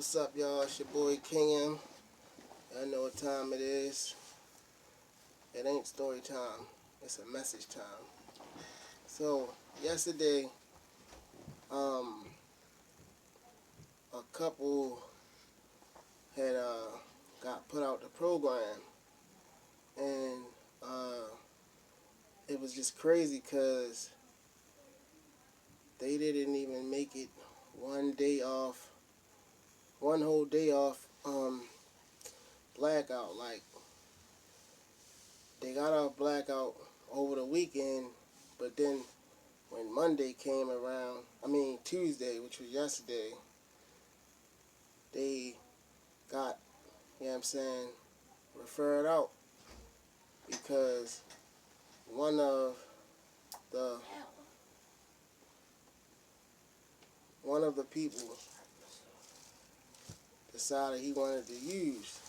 What's up, y'all? It's your boy King M. I know what time it is. It ain't story time. It's a message time. So, yesterday, um, a couple had got put out the program, and it was just crazy because they didn't even make it one day off, one whole day off blackout. Like, they got off blackout over the weekend, but then when Monday came around, Tuesday, which was yesterday, they got, referred out because one of the people decided he wanted to use,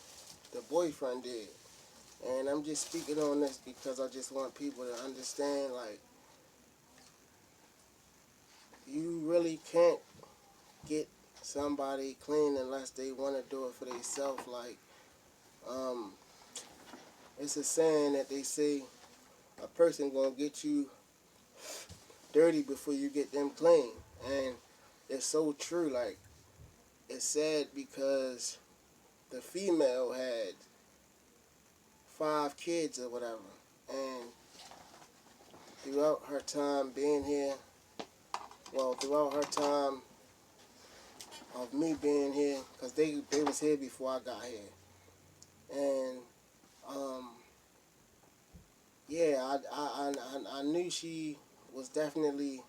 the boyfriend did. And I'm just speaking on this because I just want people to understand, like, you really can't get somebody clean unless they want to do it for themselves. Like, it's a saying that they say a person gonna get you dirty before you get them clean, and it's so true. Like, it's sad because the female had 5 kids or whatever, and throughout her time being here, throughout her time of me being here, because they was here before I got here, and I knew she was definitely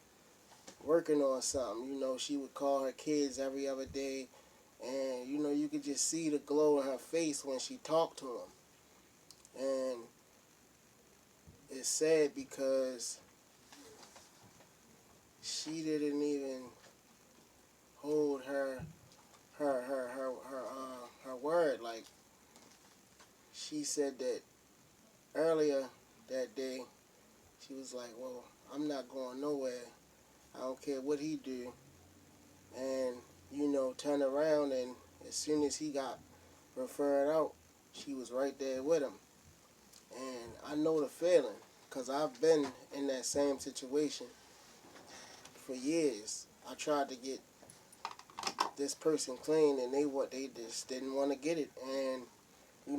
working on something. You know, she would call her kids every other day, and you could just see the glow in her face when she talked to them. And it's sad because she didn't even hold her word. Like, she said that earlier that day, she was like, "Well, I'm not going nowhere. I don't care what he do." And turn around, and as soon as he got referred out, she was right there with him. And I know the feeling because I've been in that same situation for years. I tried to get this person clean, and they just didn't want to get it. And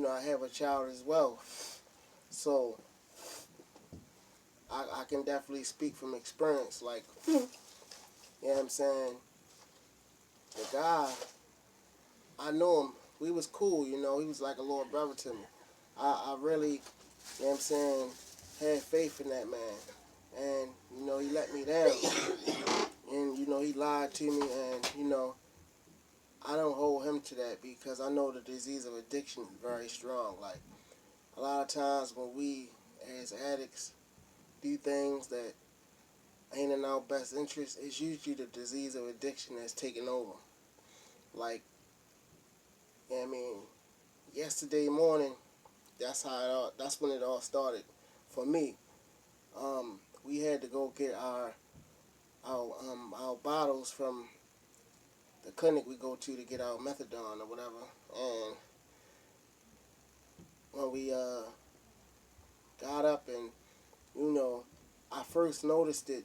I have a child as well, so I can definitely speak from experience. Like, the guy, I knew him. We was cool. He was like a little brother to me. I really, had faith in that man. And, he let me down. And, he lied to me. And, I don't hold him to that because I know the disease of addiction is very strong. Like, a lot of times when we, as addicts, do things that ain't in our best interest, it's usually the disease of addiction that's taking over. Like, yesterday morning, that's when it all started for me. We had to go get our bottles from the clinic we go to get our methadone or whatever. And when we got up, and I first noticed it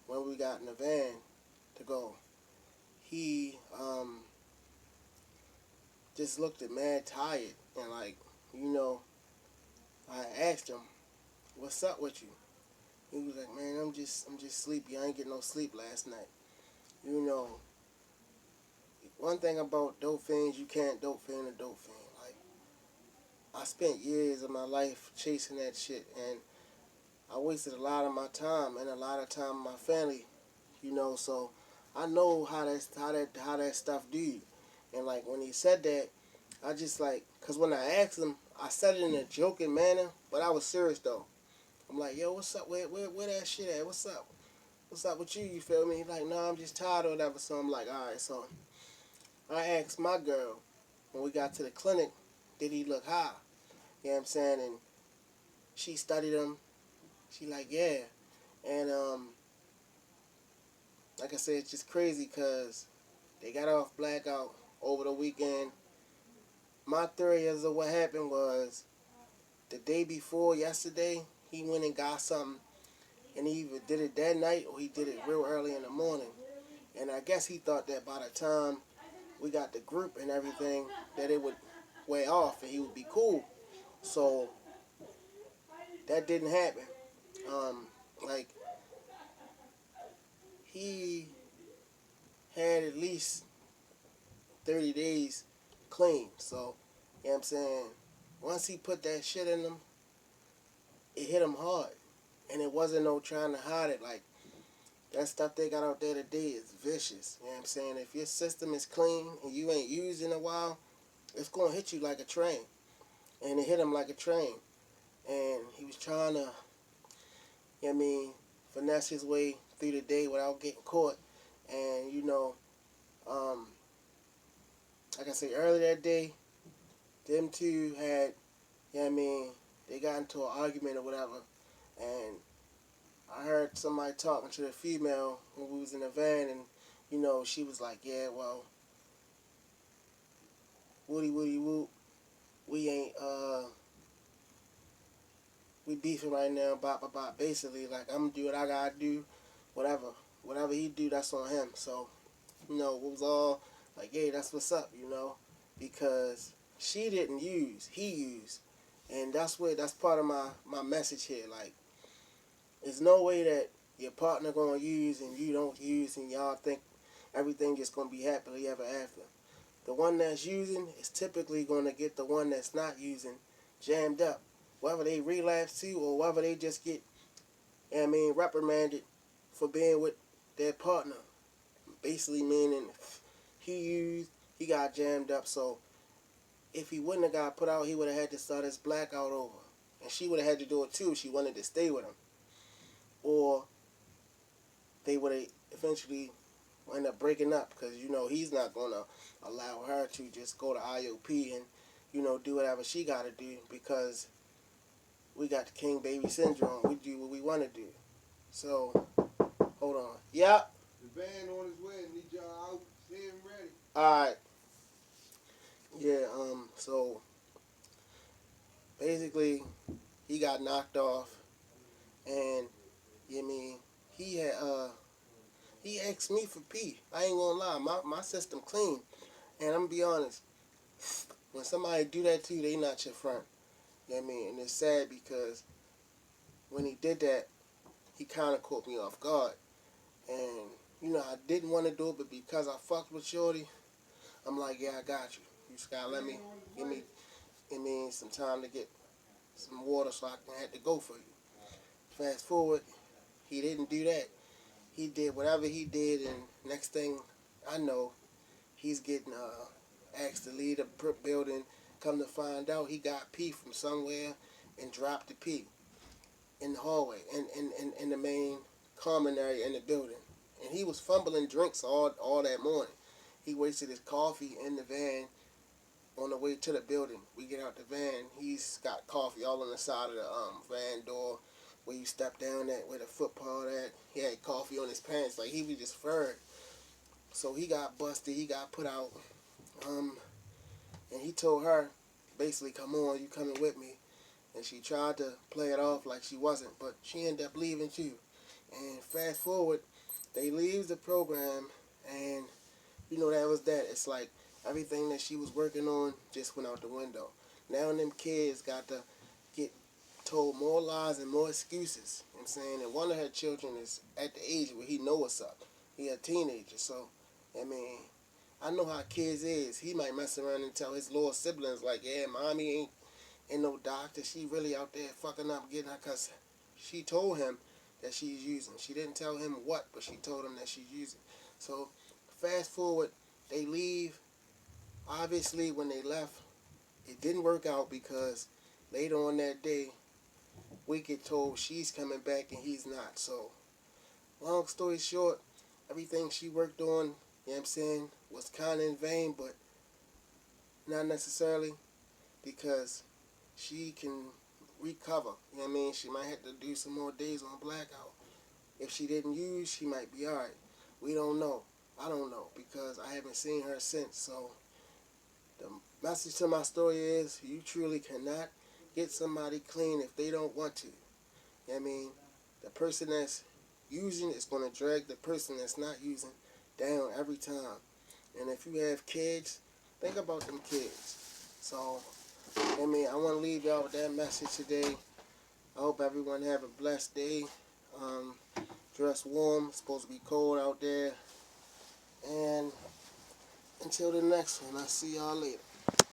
when we got in the van to go. He just looked mad tired, and I asked him, "What's up with you?" He was like, "Man, I'm just sleepy. I ain't get no sleep last night." One thing about dope fiends, you can't dope fiend a dope fiend. Like, I spent years of my life chasing that shit, and I wasted a lot of my time and a lot of time with my family. So I know how that stuff do. And like, when he said that, I just like, cause when I asked him, I said it in a joking manner, but I was serious though. I'm like, "Yo, what's up? Where that shit at? What's up? What's up with you?" You feel me? He's like, "No, I'm just tired or whatever." So I'm like, "All right." So I asked my girl when we got to the clinic, did he look high? And she studied him. She like, "Yeah." And like I said, it's just crazy because They got off blackout over the weekend. My theory as of what happened was the day before yesterday, he went and got something, and he either did it that night or he did it real early in the morning. And I guess he thought that by the time we got the group and everything, that it would wear off and he would be cool. So that didn't happen. Like, he had at least 30 days clean. So, you know what I'm saying? Once he put that shit in him, it hit him hard. And it wasn't no trying to hide it. Like, that stuff they got out there today is vicious. You know what I'm saying? If your system is clean and you ain't used in a while, it's going to hit you like a train. And it hit him like a train. And he was trying to, you know what I mean, finesse his way through the day without getting caught. And, um, like I said, earlier that day, them two had, you know what I mean, they got into an argument or whatever. And I heard somebody talking to the female when we was in the van, and, she was like, yeah, well, woody woody whoop, we ain't, we beefing right now, bop bop bop. Basically, like, I'm gonna do what I gotta do, whatever he do, that's on him. So, it was all like, hey, that's what's up, because she didn't use, he used. And that's part of my message here. Like, there's no way that your partner gonna use and you don't use and y'all think everything just gonna be happily ever after. The one that's using is typically gonna get the one that's not using jammed up. Whether they relapse to or whether they just get, reprimanded for being with their partner. Basically meaning he used, he got jammed up. So if he wouldn't have got put out, he would have had to start his blackout over. And she would have had to do it too if she wanted to stay with him. Or they would have eventually end up breaking up because, he's not going to allow her to just go to IOP and, do whatever she got to do because we got the king baby syndrome. We do what we want to do. So, hold on. Yep. The van on his way. Need y'all out here and ready. All right. Yeah, so basically he got knocked off and, he had, he asked me for pee. I ain't gonna lie, my system clean. And I'm gonna be honest, when somebody do that to you, they not your friend. You know what I mean? And it's sad because when he did that, he kind of caught me off guard. And, I didn't want to do it, but because I fucked with Shorty, I'm like, yeah, I got you. You just gotta let me, give me some time to get some water so I can have to go for you. Fast forward, he didn't do that. He did whatever he did, and next thing I know, he's getting asked to leave the building. Come to find out, he got pee from somewhere and dropped the pee in the hallway, in the main common area in the building. And he was fumbling drinks all that morning. He wasted his coffee in the van on the way to the building. We get out the van, he's got coffee all on the side of the van door where you step down at, where the footpath at. He had coffee on his pants, like he was just furred. So he got busted, he got put out. And he told her, basically, come on, you coming with me. And she tried to play it off like she wasn't, but she ended up leaving too. And fast forward, they leave the program, and that was that. It's like everything that she was working on just went out the window. Now them kids got to get told more lies and more excuses. You know what I'm saying? And one of her children is at the age where he know what's up. He a teenager, so, I know how kids is. He might mess around and tell his little siblings, like, yeah, mommy ain't no doctor. She really out there fucking up getting her, because she told him that she's using. She didn't tell him what, but she told him that she's using. So, fast forward, they leave. Obviously, when they left, it didn't work out because later on that day, we get told she's coming back and he's not. So, long story short, everything she worked on, was kind of in vain, but not necessarily, because she can recover. She might have to do some more days on blackout. If she didn't use, she might be alright. We don't know. I don't know because I haven't seen her since. So the message to my story is you truly cannot get somebody clean if they don't want to. I mean, the person that's using is going to drag the person that's not using down every time. And if you have kids, think about them kids. So, I mean, I want to leave y'all with that message today. I hope everyone have a blessed day. Um, dress warm. It's supposed to be cold out there. And until the next one, I'll see y'all later.